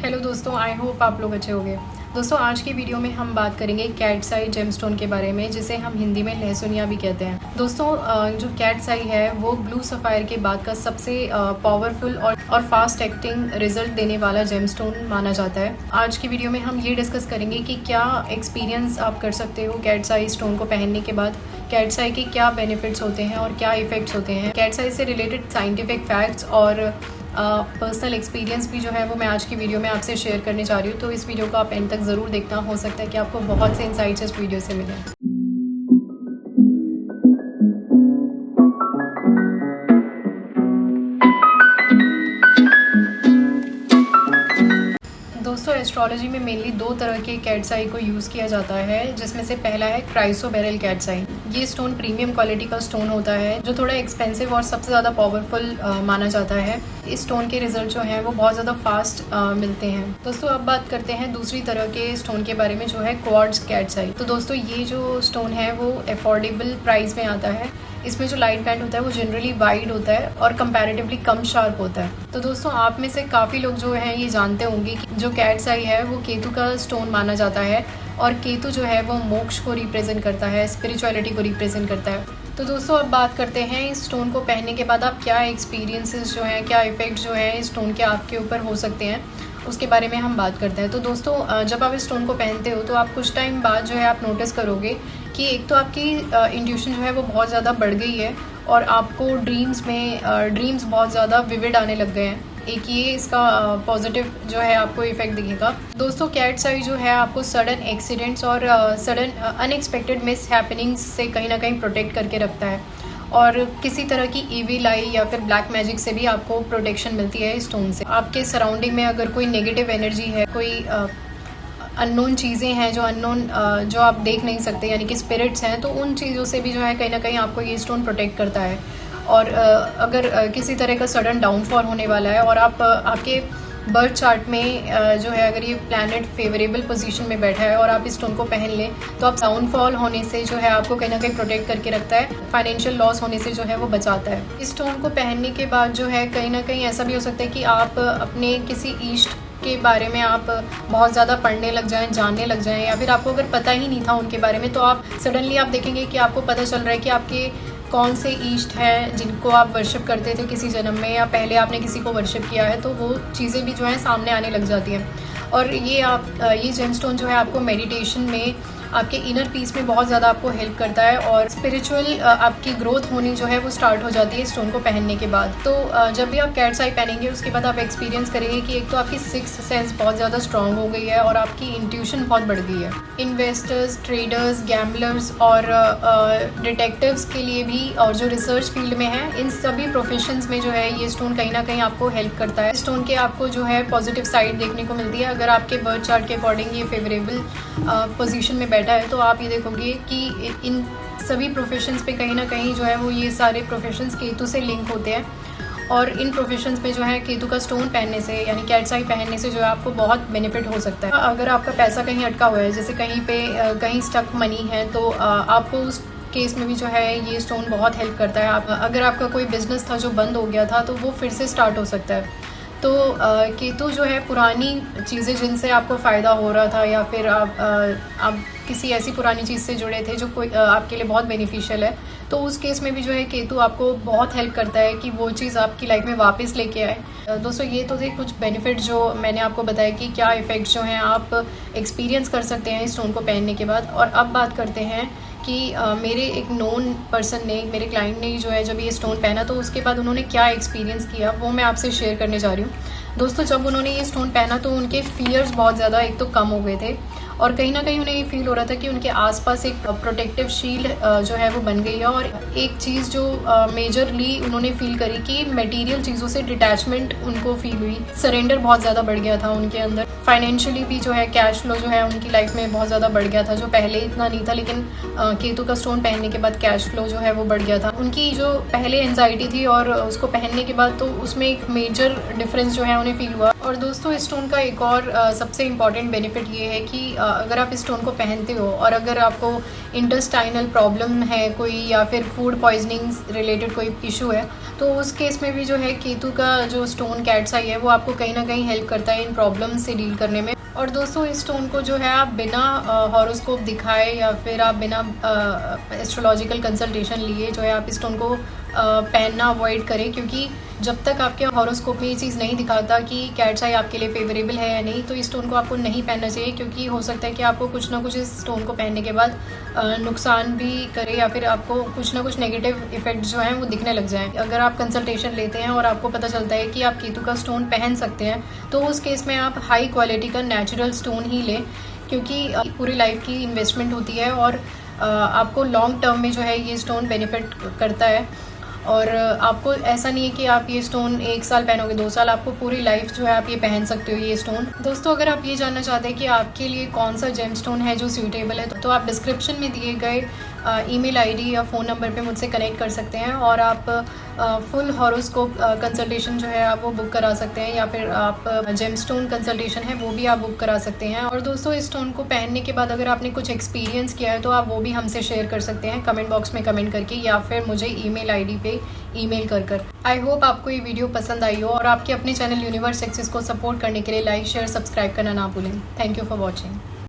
Hello दोस्तों, I hope आप लोग अच्छे होंगे। दोस्तों, आज की वीडियो में हम बात करेंगे कैट्स आई जेमस्टोन के बारे में, जिसे हम हिंदी में लहसुनिया भी कहते हैं। दोस्तों, जो कैट्स आई है वो ब्लू सफ़ायर के बाद का सबसे पावरफुल और फास्ट एक्टिंग रिजल्ट देने वाला जेमस्टोन माना जाता है। आज की वीडियो में हम ये डिस्कस करेंगे कि क्या एक्सपीरियंस आप कर सकते हो कैट्स आई स्टोन को पहनने के बाद, कैट्स आई के क्या बेनिफिट्स होते हैं और क्या इफ़ेक्ट्स होते हैं। कैट्स आई से रिलेटेड साइंटिफिक फैक्ट्स और पर्सनल एक्सपीरियंस भी जो है वो मैं आज की वीडियो में आपसे शेयर करने जा रही हूँ। तो इस वीडियो को आप एंड तक ज़रूर देखना, हो सकता है कि आपको बहुत से इंसाइट्स इस वीडियो से मिलें। दोस्तों, एस्ट्रोलॉजी में मेनली दो तरह के कैट्स आई को यूज़ किया जाता है, जिसमें से पहला है क्राइसोबेरल कैट्स आई। ये स्टोन प्रीमियम क्वालिटी का स्टोन होता है जो थोड़ा एक्सपेंसिव और सबसे ज़्यादा पावरफुल माना जाता है। इस स्टोन के रिजल्ट जो हैं वो बहुत ज़्यादा फास्ट मिलते हैं। दोस्तों, अब बात करते हैं दूसरी तरह के स्टोन के बारे में, जो है क्वार्ट्ज कैट्स आई। तो दोस्तों, ये जो स्टोन है वो अफोर्डेबल प्राइस में आता है। इसमें जो लाइट बैंड होता है वो जनरली वाइड होता है और कंपैरेटिवली कम शार्प होता है। तो दोस्तों, आप में से काफ़ी लोग जो हैं ये जानते होंगे कि जो कैट्स आई है वो केतु का स्टोन माना जाता है, और केतु जो है वो मोक्ष को रिप्रेजेंट करता है, स्पिरिचुअलिटी को रिप्रेजेंट करता है। तो दोस्तों, अब बात करते हैं इस स्टोन को पहनने के बाद आप क्या एक्सपीरियंसेस जो हैं, क्या इफ़ेक्ट जो है इस स्टोन के आपके ऊपर हो सकते हैं, उसके बारे में हम बात करते हैं। तो दोस्तों, जब आप इस स्टोन को पहनते हो तो आप कुछ टाइम बाद जो है आप नोटिस करोगे कि एक तो आपकी इंट्यूशन जो है वो बहुत ज़्यादा बढ़ गई है, और आपको ड्रीम्स बहुत ज़्यादा विविड आने लग गए हैं। एक ये इसका पॉजिटिव जो है आपको इफेक्ट दिखेगा। दोस्तों, कैट्स आई जो है आपको सडन एक्सीडेंट्स और सडन अनएक्सपेक्टेड मिस हैपनिंग्स से कहीं ना कहीं प्रोटेक्ट करके रखता है, और किसी तरह की ईविल आई या फिर ब्लैक मैजिक से भी आपको प्रोटेक्शन मिलती है इस स्टोन से। आपके सराउंडिंग में अगर कोई नेगेटिव एनर्जी है, कोई अननोन चीज़ें हैं जो आप देख नहीं सकते, यानी कि स्पिरिट्स हैं, तो उन चीज़ों से भी जो है कहीं ना कहीं आपको ये स्टोन प्रोटेक्ट करता है। और अगर किसी तरह का सडन डाउनफॉल होने वाला है और आपके बर्थ चार्ट में जो है अगर ये प्लैनेट फेवरेबल पोजीशन में बैठा है और आप इस स्टोन को पहन लें, तो आप डाउनफॉल होने से जो है आपको कहीं ना कहीं प्रोटेक्ट करके रखता है, फाइनेंशियल लॉस होने से जो है वो बचाता है। इस स्टोन को पहनने के बाद जो है कहीं ना कहीं ऐसा भी हो सकता है कि आप अपने किसी ईष्ट के बारे में आप बहुत ज़्यादा पढ़ने लग जाएं, जानने लग जाएं, या फिर आपको अगर पता ही नहीं था उनके बारे में, तो आप सडनली आप देखेंगे कि आपको पता चल रहा है कि आपके कौन से ईष्ट हैं जिनको आप वर्शिप करते थे किसी जन्म में, या पहले आपने किसी को वर्शिप किया है, तो वो चीज़ें भी जो है सामने आने लग जाती हैं। और ये जेमस्टोन जो है आपको मेडिटेशन में आपके इनर पीस में बहुत ज़्यादा आपको हेल्प करता है, और स्पिरिचुअल आपकी ग्रोथ होनी जो है वो स्टार्ट हो जाती है स्टोन को पहनने के बाद। तो जब भी आप कैट्स आई पहनेंगे उसके बाद आप एक्सपीरियंस करेंगे कि एक तो आपकी सिक्स्थ सेंस बहुत ज़्यादा स्ट्रॉन्ग हो गई है और आपकी इंट्यूशन बहुत बढ़ गई है। इन्वेस्टर्स, ट्रेडर्स, गैम्बलर्स और डिटेक्टिव्स के लिए भी, और जो रिसर्च फील्ड में है, इन सभी प्रोफेशंस में जो है ये स्टोन कहीं ना कहीं आपको हेल्प करता है। स्टोन के आपको जो है पॉजिटिव साइड देखने को मिलती है। अगर आपके बर्थ चार्ट के अकॉर्डिंग ये फेवरेबल पोजीशन में बैठा है, तो आप ये देखोगे कि इन सभी प्रोफेशंस पे कहीं ना कहीं जो है वो ये सारे प्रोफेशंस केतु से लिंक होते हैं, और इन प्रोफेशंस पे जो है केतु का स्टोन पहनने से, यानी कैट्स आई पहनने से जो है आपको बहुत बेनिफिट हो सकता है। अगर आपका पैसा कहीं अटका हुआ है, जैसे कहीं स्टक मनी है, तो आपको उस केस में भी जो है ये स्टोन बहुत हेल्प करता है। अगर आपका कोई बिजनेस था जो बंद हो गया था, तो वो फिर से स्टार्ट हो सकता है। तो केतु जो है पुरानी चीज़ें जिनसे आपको फ़ायदा हो रहा था, या फिर आप किसी ऐसी पुरानी चीज़ से जुड़े थे जो कोई आपके लिए बहुत बेनिफिशियल है, तो उस केस में भी जो है केतु आपको बहुत हेल्प करता है कि वो चीज़ आपकी लाइफ में वापस लेके आए। दोस्तों, ये तो थे कुछ बेनिफिट जो मैंने आपको बताया कि क्या इफ़ेक्ट्स जो हैं आप एक्सपीरियंस कर सकते हैं इस स्टोन को पहनने के बाद। और अब बात करते हैं कि मेरे एक नोन पर्सन ने, मेरे क्लाइंट ने जो है जब ये स्टोन पहना, तो उसके बाद उन्होंने क्या एक्सपीरियंस किया वो मैं आपसे शेयर करने जा रही हूँ। दोस्तों, जब उन्होंने ये स्टोन पहना तो उनके फियर्स बहुत ज़्यादा एक तो कम हो गए थे, और कहीं ना कहीं उन्हें ये फील हो रहा था कि उनके आसपास एक प्रोटेक्टिव शील्ड जो है वो बन गई है। और एक चीज़ जो मेजरली उन्होंने फील करी कि मटेरियल चीज़ों से डिटैचमेंट उनको फील हुई, सरेंडर बहुत ज़्यादा बढ़ गया था उनके अंदर। फाइनेंशियली भी जो है कैश फ्लो जो है उनकी लाइफ में बहुत ज़्यादा बढ़ गया था, जो पहले इतना नहीं था, लेकिन केतु का स्टोन पहनने के बाद कैश फ्लो जो है वो बढ़ गया था। उनकी जो पहले एंजाइटी थी और उसको पहनने के बाद, तो उसमें एक मेजर डिफरेंस जो है उन्हें फील हुआ। और दोस्तों, इस स्टोन का एक और सबसे इम्पॉर्टेंट बेनिफिट ये है कि अगर आप इस स्टोन को पहनते हो और अगर आपको इंटेस्टाइनल प्रॉब्लम है कोई या फिर फूड पॉइजनिंग रिलेटेड कोई इशू है, तो उस केस में भी जो है केतु का जो स्टोन कैट्स आई है वो आपको कहीं ना कहीं हेल्प करता है इन प्रॉब्लम से डील करने में। और दोस्तों इस स्टोन को जो है आप बिना हॉरोस्कोप दिखाए या फिर आप बिना एस्ट्रोलॉजिकल कंसल्टेशन लिए जो है आप इस स्टोन को पहनना अवॉइड करें, क्योंकि जब तक आपके हॉरोस्कोप में ये चीज़ नहीं दिखाता कि कैट्स आई आपके लिए फेवरेबल है या नहीं, तो इस स्टोन को आपको नहीं पहनना चाहिए, क्योंकि हो सकता है कि आपको कुछ ना कुछ इस स्टोन को पहनने के बाद नुकसान भी करे या फिर आपको कुछ ना कुछ नेगेटिव इफेक्ट जो हैं वो दिखने लग जाएं। अगर आप कंसल्टेशन लेते हैं और आपको पता चलता है कि आप केतु का स्टोन पहन सकते हैं, तो उस केस में आप हाई क्वालिटी का नेचुरल स्टोन ही लें, क्योंकि पूरी लाइफ की इन्वेस्टमेंट होती है और आपको लॉन्ग टर्म में जो है ये स्टोन बेनिफिट करता है। और आपको ऐसा नहीं है कि आप ये स्टोन 1 साल पहनोगे 2 साल, आपको पूरी लाइफ जो है आप ये पहन सकते हो ये स्टोन। दोस्तों अगर आप ये जानना चाहते हैं कि आपके लिए कौन सा जेम स्टोन है जो सूटेबल है, तो आप डिस्क्रिप्शन में दिए गए ईमेल आईडी या फ़ोन नंबर पे मुझसे कनेक्ट कर सकते हैं और आप फुल हॉरोस्कोप कंसल्टेशन जो है आप वो बुक करा सकते हैं, या फिर आप जेम स्टोन कंसल्टेशन है वो भी आप बुक करा सकते हैं। और दोस्तों इस स्टोन को पहनने के बाद अगर आपने कुछ एक्सपीरियंस किया है तो आप वो भी हमसे शेयर कर सकते हैं कमेंट बॉक्स में कमेंट करके, या फिर मुझे ईमेल आईडी पे ईमेल कर। आई होप आपको ये वीडियो पसंद आई हो और आपके अपने चैनल यूनिवर्स एक्सिस को सपोर्ट करने के लिए लाइक शेयर सब्सक्राइब करना ना भूलें। Thank you for watching.